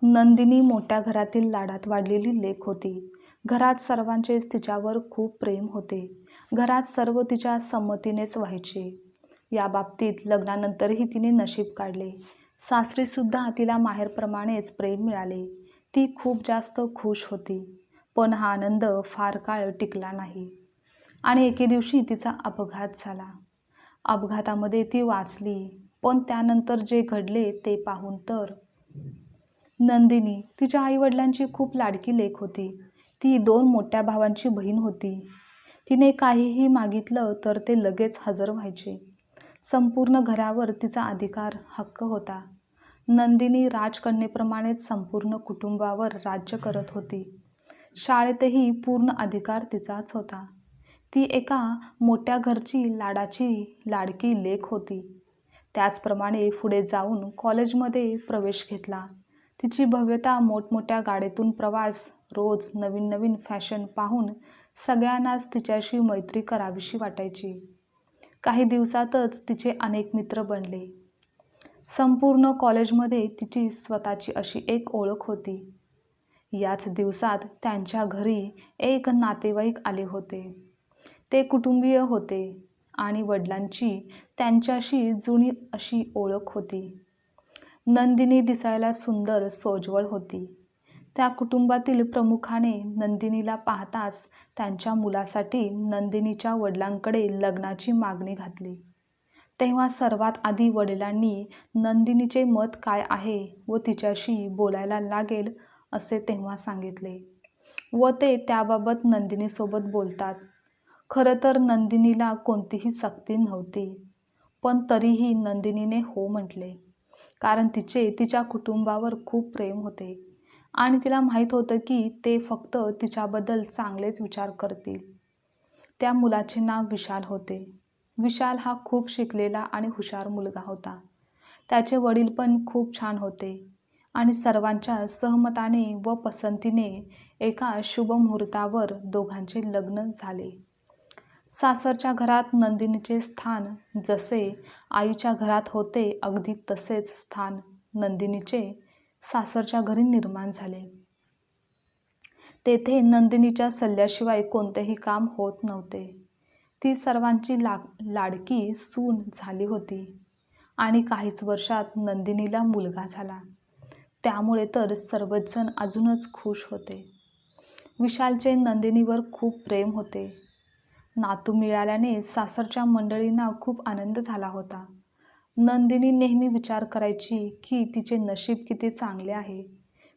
नंदिनी मोठ्या घरातील लाडात वाढलेली लेक होती. घरात सर्वांचेच तिच्यावर खूप प्रेम होते. घरात सर्व तिच्या संमतीनेच व्हायचे. या बाबतीत लग्नानंतरही तिने नशीब काढले. सासरीसुद्धा तिला माहेरप्रमाणेच प्रेम मिळाले. ती खूप जास्त खुश होती. पण हा आनंद फार काळ टिकला नाही आणि एके दिवशी तिचा अपघात झाला. अपघातामध्ये ती वाचली, पण त्यानंतर जे घडले ते पाहून तर नंदिनी तिच्या आईवडिलांची खूप लाडकी लेक होती. ती 2 मोठ्या भावांची बहीण होती. तिने काहीही मागितलं तर ते लगेच हजर व्हायचे. संपूर्ण घरावर तिचा अधिकार, हक्क होता. नंदिनी राजकन्येप्रमाणेच संपूर्ण कुटुंबावर राज्य करत होती. शाळेतही पूर्ण अधिकार तिचाच होता. ती एका मोठ्या घरची लाडाची लाडकी लेक होती. त्याचप्रमाणे पुढे जाऊन कॉलेजमध्ये प्रवेश घेतला. तिची भव्यता, मोठमोठ्या गाड्यांतून प्रवास, रोज नवीन नवीन फॅशन पाहून सगळ्यांनाच तिच्याशी मैत्री करावीशी वाटायची. काही दिवसातच तिचे अनेक मित्र बनले. संपूर्ण कॉलेजमध्ये तिची स्वतःची अशी एक ओळख होती. याच दिवसात त्यांच्या घरी एक नातेवाईक आले होते. ते कुटुंबीय होते आणि वडिलांची त्यांच्याशी जुनी अशी ओळख होती. नंदिनी दिसायला सुंदर, सोज्वळ होती. त्या कुटुंबातील प्रमुखाने नंदिनीला पाहताच त्यांच्या मुलासाठी नंदिनीच्या वडिलांकडे लग्नाची मागणी घातली. तेव्हा सर्वात आधी वडिलांनी नंदिनीचे मत काय आहे व तिच्याशी बोलायला लागेल असे तेव्हा सांगितले व ते त्याबाबत नंदिनीसोबत बोलतात. खरं तर नंदिनीला कोणतीही सक्ती नव्हती, पण तरीही नंदिनीने हो म्हटले. कारण तिचे तिच्या कुटुंबावर खूप प्रेम होते आणि तिला माहीत होतं की ते फक्त तिच्याबद्दल चांगलेच विचार करतील. त्या मुलाचे नाव विशाल होते. विशाल हा खूप शिकलेला आणि हुशार मुलगा होता. त्याचे वडील पण खूप छान होते आणि सर्वांच्या सहमताने व पसंतीने एका शुभ मुहूर्तावर दोघांचे लग्न झाले. सासरच्या घरात नंदिनीचे स्थान जसे आईच्या घरात होते, अगदी तसेच स्थान नंदिनीचे सासरच्या घरी निर्माण झाले. तेथे नंदिनीच्या सल्ल्याशिवाय कोणतेही काम होत नव्हते. ती सर्वांची लाडकी सून झाली होती आणि काहीच वर्षात नंदिनीला मुलगा झाला. त्यामुळे तर सर्वच जण अजूनच खुश होते. विशालचे नंदिनीवर खूप प्रेम होते. नातू मिळाल्याने सासरच्या मंडळींना खूप आनंद झाला होता. नंदिनी नेहमी विचार करायची की तिचे नशीब किती चांगले आहे.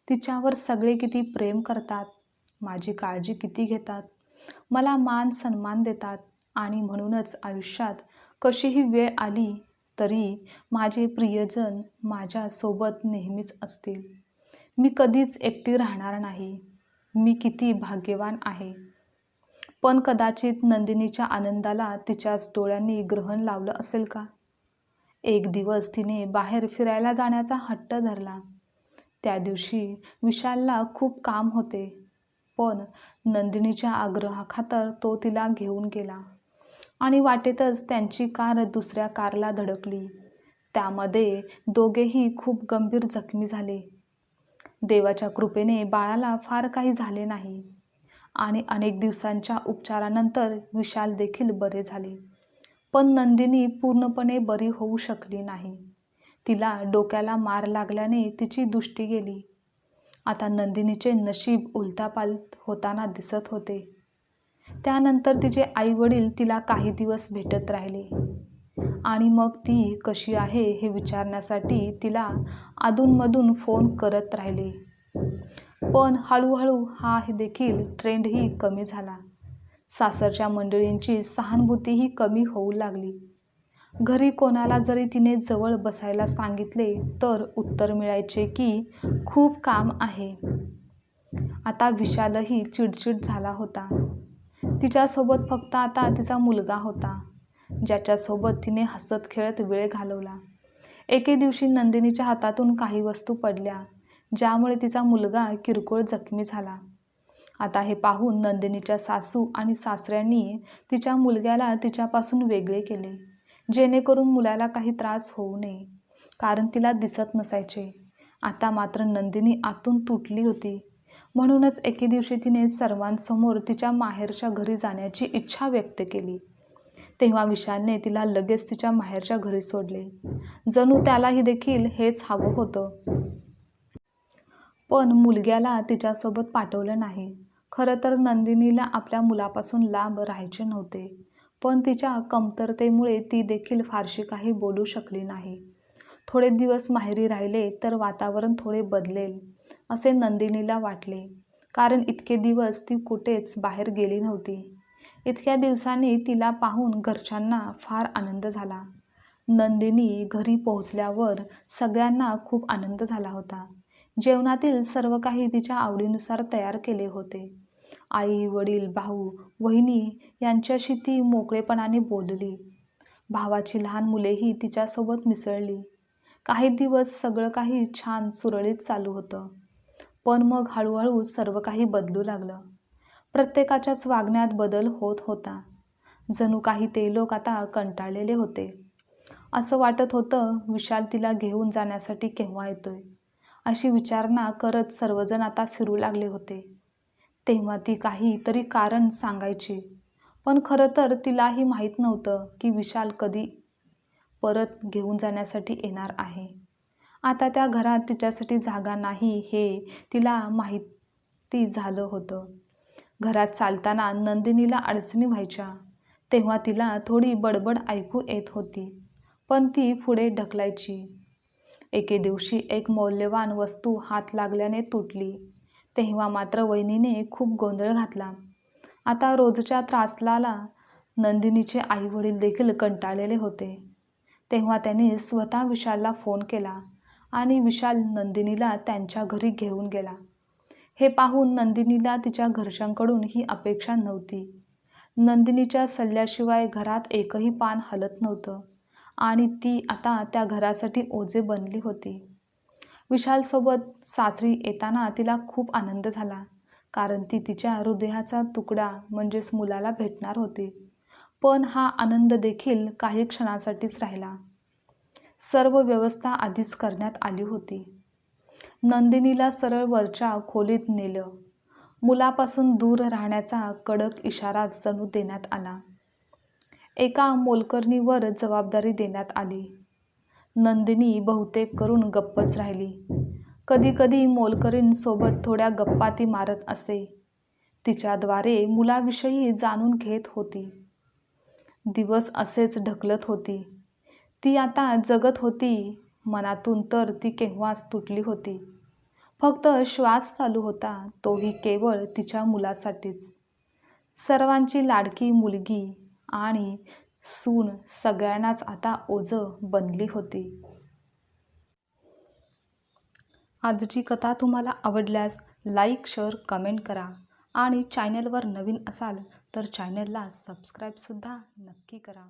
तिच्यावर सगळे किती प्रेम करतात, माझी काळजी किती घेतात, मला मान सन्मान देतात आणि म्हणूनच आयुष्यात कशीही वेळ आली तरी माझे प्रियजन माझ्यासोबत नेहमीच असतील. मी कधीच एकटी राहणार नाही. मी किती भाग्यवान आहे. पण कदाचित नंदिनीच्या आनंदाला तिच्याच डोळ्यांनी ग्रहण लावलं असेल का? एक दिवस तिने बाहेर फिरायला जाण्याचा हट्ट धरला. त्या दिवशी विशालला खूप काम होते, पण नंदिनीच्या आग्रहाखातर तो तिला घेऊन गेला आणि वाटेतच त्यांची कार दुसऱ्या कारला धडकली. त्यामध्ये दोघेही खूप गंभीर जखमी झाले. देवाच्या कृपेने बाळाला फार काही झाले नाही आणि अनेक दिवसांच्या उपचारानंतर विशाल देखील बरे झाले. पण नंदिनी पूर्णपणे बरी होऊ शकली नाही. तिला डोक्याला मार लागल्याने तिची दृष्टी गेली. आता नंदिनीचे नशीब उलथापालथ होताना दिसत होते. त्यानंतर तिचे आई वडील तिला काही दिवस भेटत राहिले आणि मग ती कशी आहे हे विचारण्यासाठी तिला अधूनमधून फोन करत राहिले. पण हळूहळू हा देखील ट्रेंडही कमी झाला. सासरच्या मंडळींची सहानुभूतीही कमी होऊ लागली. घरी कोणाला जरी तिने जवळ बसायला सांगितले तर उत्तर मिळायचे की खूप काम आहे. आता विशालही चिडचिड झाला होता. तिच्यासोबत फक्त आता तिचा मुलगा होता, ज्याच्यासोबत तिने हसत खेळत वेळ घालवला. एके दिवशी नंदिनीच्या हातातून काही वस्तू पडल्या, ज्यामुळे तिचा मुलगा किरकोळ जखमी झाला. आता हे पाहून नंदिनीच्या सासू आणि सासऱ्यांनी तिच्या मुलग्याला तिच्यापासून वेगळे केले, जेणेकरून मुलाला काही त्रास होऊ नये. कारण तिला दिसत नसायचे आता मात्र नंदिनी आतून तुटली होती. म्हणूनच एके दिवशी तिने सर्वांसमोर तिच्या माहेरच्या घरी जाण्याची इच्छा व्यक्त केली. तेव्हा विशालने तिला लगेच तिच्या माहेरच्या घरी सोडले. जणू त्यालाही देखील हेच हवं होतं. पण मुलग्याला तिच्यासोबत पाठवलं नाही. खरं तर नंदिनीला आपल्या मुलापासून लांब राहायचे नव्हते. पण तिच्या कमतरतेमुळे ती देखील फारशी काही बोलू शकली नाही. थोडे दिवस माहेरी राहिले तर वातावरण थोडे बदलेल असे नंदिनीला वाटले. कारण इतके दिवस ती कुठेच बाहेर गेली नव्हती. इतक्या दिवसांनी तिला पाहून घरच्यांना फार आनंद झाला. नंदिनी घरी पोहोचल्यावर सगळ्यांना खूप आनंद झाला होता. जेवणातील सर्व काही तिच्या आवडीनुसार तयार केले होते. आई, वडील, भाऊ, वहिनी यांच्याशी ती मोकळेपणाने बोलली. भावाची लहान मुलेही तिच्यासोबत मिसळली. काही दिवस सगळं काही छान सुरळीत चालू होतं. पण मग हळूहळू सर्व काही बदलू लागलं. प्रत्येकाच्याच वागण्यात बदल होत होता. जणू काही ते लोक आता कंटाळलेले होते. असं वाटत होतं विशाल तिला घेऊन जाण्यासाठी केव्हा येतोय, अशी विचारणा करत सर्वजण आता फिरू लागले होते. तेव्हा ती काहीतरी कारण सांगायची. पण खरं तर तिलाही माहीत नव्हतं की विशाल कधी परत घेऊन जाण्यासाठी येणार आहे. आता त्या घरात तिच्यासाठी जागा नाही हे तिला माहिती झालं होतं. घरात चालताना नंदिनीला अडचणी व्हायच्या. तेव्हा तिला थोडी बडबड ऐकू येत होती. पण ती पुढे ढकलायची. एके दिवशी एक मौल्यवान वस्तू हात लागल्याने तुटली. तेव्हा मात्र वहिनीने खूप गोंधळ घातला. आता रोजच्या त्रासला नंदिनीचे आई वडील देखील कंटाळलेले होते. तेव्हा त्यांनी स्वतः विशालला फोन केला आणि विशाल नंदिनीला त्यांच्या घरी घेऊन गेला. हे पाहून नंदिनीला तिच्या घरच्यांकडून ही अपेक्षा नव्हती. नंदिनीच्या सल्ल्याशिवाय घरात एकही पान हलत नव्हतं आणि ती आता त्या घरासाठी ओझे बनली होती. विशालसोबत सासरी येताना तिला खूप आनंद झाला. कारण ती तिच्या हृदयाचा तुकडा म्हणजेच मुलाला भेटणार होती. पण हा आनंद देखील काही क्षणासाठीच राहिला. सर्व व्यवस्था आधीच करण्यात आली होती. नंदिनीला सरळ वरच्या खोलीत नेलं. मुलापासून दूर राहण्याचा कडक इशारा जणू देण्यात आला. एका मोलकरणीवर जबाबदारी देण्यात आली. नंदिनी बहुतेक करून गप्पच राहिली. कधी कधी मोलकरीणसोबत थोड्या गप्पा ती मारत असे. तिच्याद्वारे मुलाविषयी जाणून घेत होती. दिवस असेच ढकलत होती. ती आता जगत होती. मनातून तर ती केव्हाच तुटली होती. फक्त श्वास चालू होता, तोही केवळ तिच्या मुलासाठीच. सर्वांची लाडकी मुलगी आणि सून सगळ्यांनाच आता ओझं बनली होती. आजची कथा तुम्हाला आवडल्यास लाईक, शेअर, कमेंट करा आणि चॅनलवर नवीन असाल तर चॅनलला सबस्क्राईबसुद्धा नक्की करा.